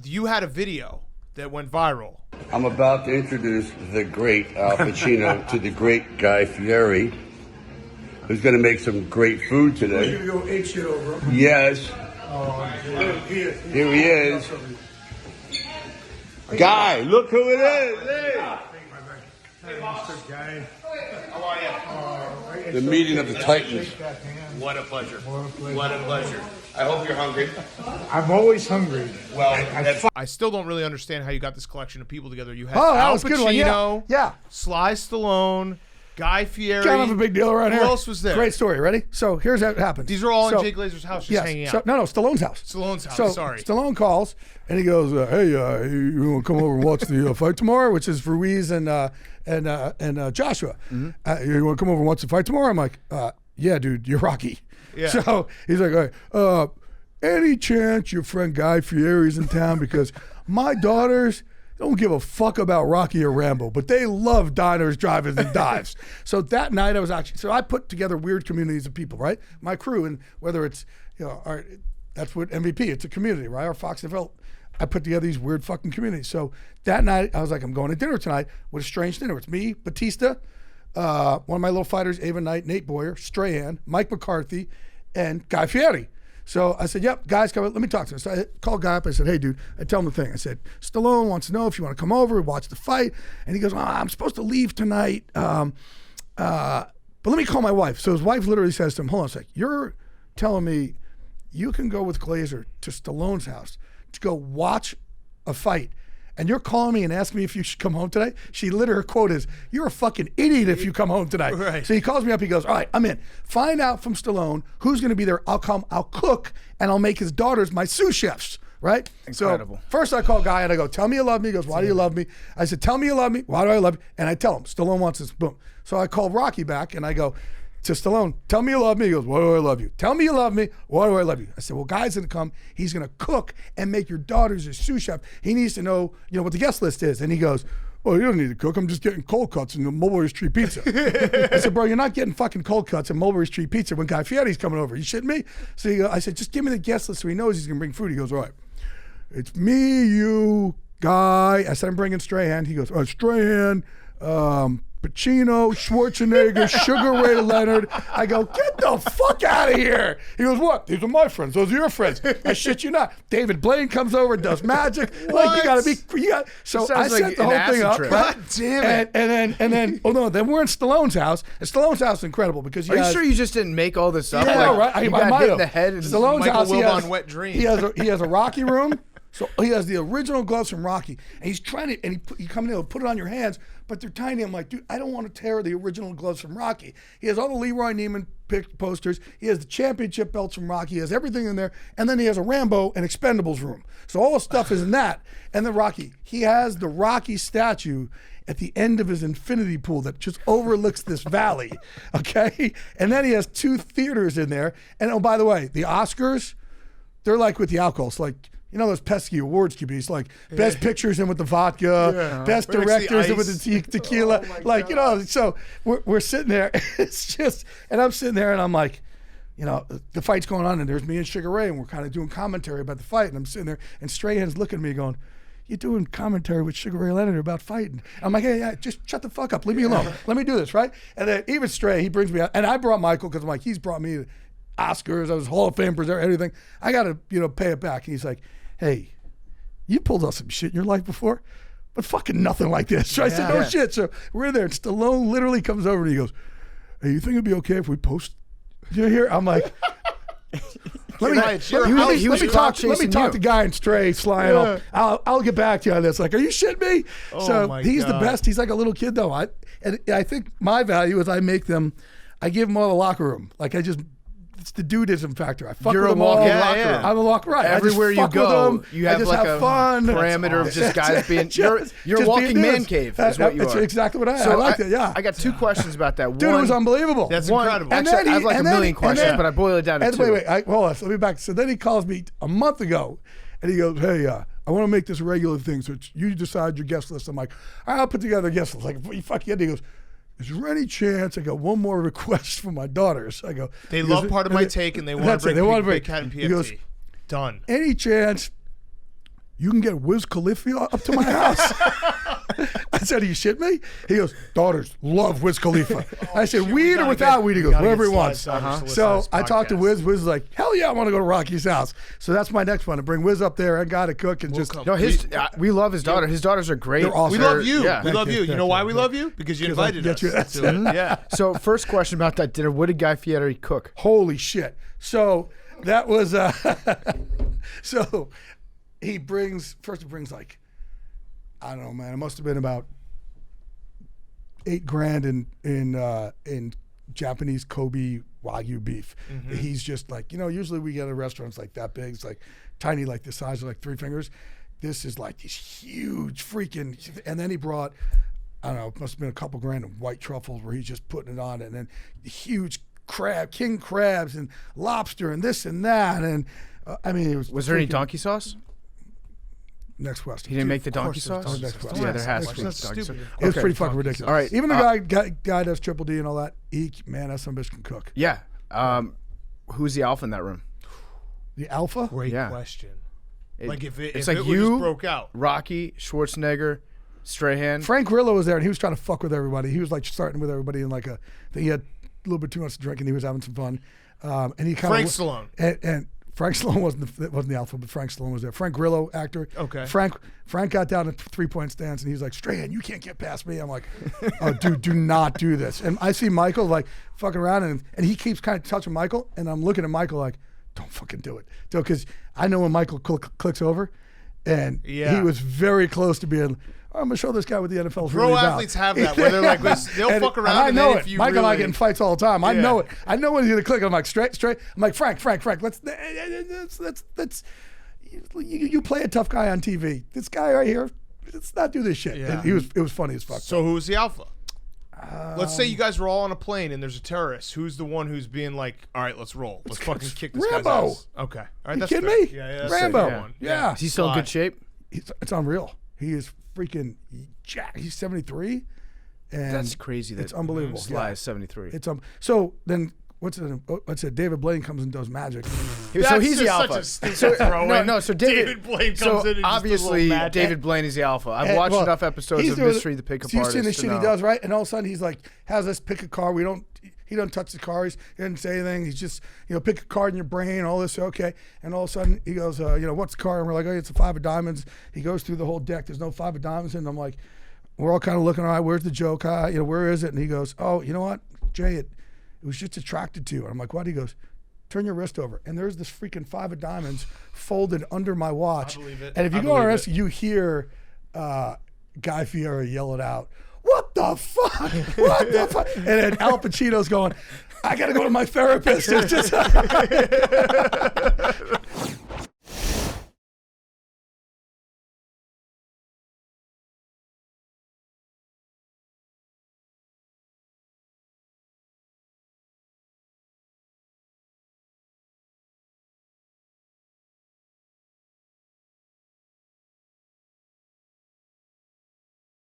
you had a video that went viral. I'm about to introduce the great Al Pacino to the great Guy Fieri, who's going to make some great food today. You go ape shit over him. Yes. Oh, here he is. Guy, look who it is. Hey. Hey, Mr. Guy. How are you? The meeting of the Titans. What a pleasure. What a pleasure. I hope you're hungry. I'm always hungry. Well, I still don't really understand how you got this collection of people together. You had that Al was a good Pacino, one. Yeah. Sly Stallone, Guy Fieri. Kind of a big deal around here. Who else was there? Great story. Ready? So here's how it happened. These are all in Jay Glazer's house, just hanging out. No, Stallone's house. Stallone's house. So sorry. Stallone calls and he goes, "Hey, you want to come over and watch the fight tomorrow?" Which is Ruiz and Joshua. Mm-hmm. You want to come over and watch the fight tomorrow? I'm like, "Yeah, dude, you're Rocky." Yeah. So he's like, "All right, any chance your friend Guy Fieri's in town? Because my daughters don't give a fuck about Rocky or Rambo, but they love diners, drive-ins, and dives." So that night I put together weird communities of people, right? My crew, and whether it's, that's what MVP, it's a community, right? Or Fox NFL, I put together these weird fucking communities. So that night I was like, I'm going to dinner tonight with a strange dinner. It's me, Batista, one of my little fighters, Ava Knight, Nate Boyer, Strahan, Mike McCarthy, and Guy Fieri. So I said, yep, guys, come, let me talk to him. So I called Guy up. I said, hey, dude, I tell him the thing. I said, Stallone wants to know if you want to come over, watch the fight. And he goes, I'm supposed to leave tonight, but let me call my wife. So his wife literally says to him, hold on a sec. You're telling me you can go with Glazer to Stallone's house to go watch a fight, and you're calling me and asking me if you should come home today? She literally, her quote is, "You're a fucking idiot if you come home tonight." Right. So he calls me up, he goes, all right, I'm in. Find out from Stallone who's gonna be there. I'll come, I'll cook, and I'll make his daughters my sous chefs, right? Incredible. So first I call Guy and I go, tell me you love me. He goes, why do you love me? I said, tell me you love me. Why do I love you? And I tell him, Stallone wants this, boom. So I call Rocky back and I go to Stallone, tell me you love me. He goes, why do I love you? Tell me you love me. Why do I love you? I said, well, Guy's gonna come. He's gonna cook and make your daughters a sous chef. He needs to know, what the guest list is. And he goes, well, you don't need to cook. I'm just getting cold cuts and the Mulberry Street pizza. I said, bro, you're not getting fucking cold cuts and Mulberry Street pizza when Guy Fieri's coming over. You shitting me? So I said, just give me the guest list so he knows he's gonna bring food. He goes, all right, it's me, you, Guy. I said, I'm bringing Strahan. He goes, Strahan, Pacino, Schwarzenegger, Sugar Ray Leonard. I go, get the fuck out of here. He goes, what? These are my friends. Those are your friends. I shit you not. David Blaine comes over and does magic. Like, you gotta be, so I set the whole thing up. Right? God damn it. And then, oh no, then we're in Stallone's house. And Stallone's house is incredible because Are you sure you just didn't make all this up? Yeah, like, right. You got hit in the head. And Stallone's Michael house, Wilbon Wet Dream. he has a Rocky room. So he has the original gloves from Rocky, and he's trying to, and he come in and put it on your hands, but they're tiny. I'm like, dude, I don't want to tear the original gloves from Rocky. He has all the Leroy Neiman posters. He has the championship belts from Rocky. He has everything in there, and then he has a Rambo and Expendables room. So all the stuff is in that, and then Rocky. He has the Rocky statue at the end of his infinity pool that just overlooks this valley, okay? And then he has 2 theaters in there. And oh, by the way, the Oscars, they're like with the alcohol. It's like, those pesky awards QBs, like best pictures in with the vodka, best directors in with the tequila. So we're sitting there. It's just, and I'm sitting there and I'm like, the fight's going on and there's me and Sugar Ray and we're kind of doing commentary about the fight. And I'm sitting there and Strahan's looking at me going, you're doing commentary with Sugar Ray Leonard about fighting. I'm like, hey, just shut the fuck up. Leave me alone. Let me do this, right? And then even Stray, he brings me out. And I brought Michael because I'm like, he's brought me Oscars. I was Hall of Fame presenter, everything. I got to, pay it back. And he's like, hey, you pulled off some shit in your life before, but fucking nothing like this. So I said, no shit. So we're in there, and Stallone literally comes over and he goes, hey, you think it'd be okay if we post you here? I'm like, let me talk to Guy and Stray, Sly, and I'll get back to you on this. Like, are you shitting me? Oh, so he's the best. He's like a little kid, though. I think my value is I give them all the locker room. Like, it's the dudism factor. I fuck with them all. I'm a walker, right? Everywhere you go, you have like a fun parameter of just guys being. You're walking man cave, is what you are. That's exactly what I am. So I like that. Yeah. I got 2 questions about that. Dude, it was unbelievable. That's incredible. Actually, I have like a million questions, but I boil it down to 2. Wait, hold on. So let me back. So then he calls me a month ago, and he goes, hey, I want to make this a regular thing. So you decide your guest list. I'm like, all right, I'll put together a guest list. Like, fuck yeah. He goes, is there any chance I got one more request from my daughters? I go, they love part of my take and they want to bring Big Cat and PFT. He goes, done. Any chance you can get Wiz Khalifa up to my house. I said, are you shitting me? He goes, daughters love Wiz Khalifa. I said, weed or without weed? He goes, whatever he wants. So I talked to Wiz. Wiz was like, hell yeah, I want to go to Rocky's house. So that's my next one, to bring Wiz up there. I got to cook and just. No, we love his daughter. His daughters are great. They're awesome. We love you. Yeah. We love you. You know why we love you? Because you invited us. Yeah. So first question about that dinner: what did Guy Fieri cook? Holy shit. So that was, so he brings like, I don't know, man, it must have been about $8,000 in Japanese Kobe Wagyu beef. He's just like, usually we get at restaurants like that big, it's like tiny, like the size of like 3 fingers. This is like these huge freaking, and then he brought, I don't know, it must have been a couple grand of white truffles where he's just putting it on, and then huge king crabs and lobster and this and that, and I mean, it was there any donkey sauce? Next question. He didn't make the donkey sauce? Next question. Yeah, there has to be That's donkey sauce. stupid. It was pretty fucking ridiculous. All right. Even the guy does Triple D and all that. Man, that some bitch can cook. Yeah. Who's the alpha in that room? The alpha? Great Yeah. question. Like if it like just you, broke out. Rocky, Schwarzenegger, Strahan. Frank Grillo was there, and he was trying to fuck with everybody. He was like starting with everybody in like I think he had a little bit too much to drink, and he was having some fun. And he kind Frank of Stallone. And Frank Stallone wasn't the alpha, but Frank Stallone was there. Frank Grillo, actor. Okay. Frank got down at 3-point stance, and he's like, Strahan, you can't get past me. I'm like, oh, dude, do not do this. And I see Michael like fucking around, and he keeps kind of touching Michael, and I'm looking at Michael like, don't fucking do it. Because I know when Michael clicks over, and he was very close to being, I'm going to show this guy what the NFL's Pro really about. athletes have that where they're like, they'll fuck around. And I know if it. you Michael and I really- get in fights all the time. I know it. I know when he's going to click. I'm like, straight. I'm like, Frank, let's you play a tough guy on TV. This guy right here, let's not do this shit. Yeah. And it was funny as fuck. So who's the alpha? Let's say you guys were all on a plane and there's a terrorist. Who's the one who's being like, all right, let's roll. Let's fucking kick this guy's Rambo. ass. Okay. All right, You that's kidding fair. me? Yeah, that's Rambo. a good one. Yeah. Is he still in good shape? It's unreal. He is freaking jacked. He's 73. And That's crazy. It's unbelievable. Sly Yeah. is 73. It's so then what's it? David Blaine comes and does magic. So he's the alpha. Such a stupid throw-in. No. So David Blaine comes in and just does a obviously little magic. David Blaine is the alpha. I've And, watched well, enough episodes he's of doing- Mystery: The Pickup so you've Artist. seen the to shit he know. does, right? And all of a sudden he's like, has us pick a car. He doesn't touch the car. He doesn't say anything. He's just, pick a card in your brain, all this, okay. And all of a sudden he goes, what's the car? And we're like, oh, it's a 5 of diamonds. He goes through the whole deck. There's no 5 of diamonds in it. I'm like, we're all kind of looking, all right, where's the joke? Where is it? And he goes, oh, you know what, Jay, it was just attracted to you. And I'm like, what? He goes, turn your wrist over. And there's this freaking 5 of diamonds folded under my watch. I believe it. And if you go on our wrist, you hear Guy Fieri yell it out. What the fuck? What the fuck? And then Al Pacino's going, I got to go to my therapist. It's just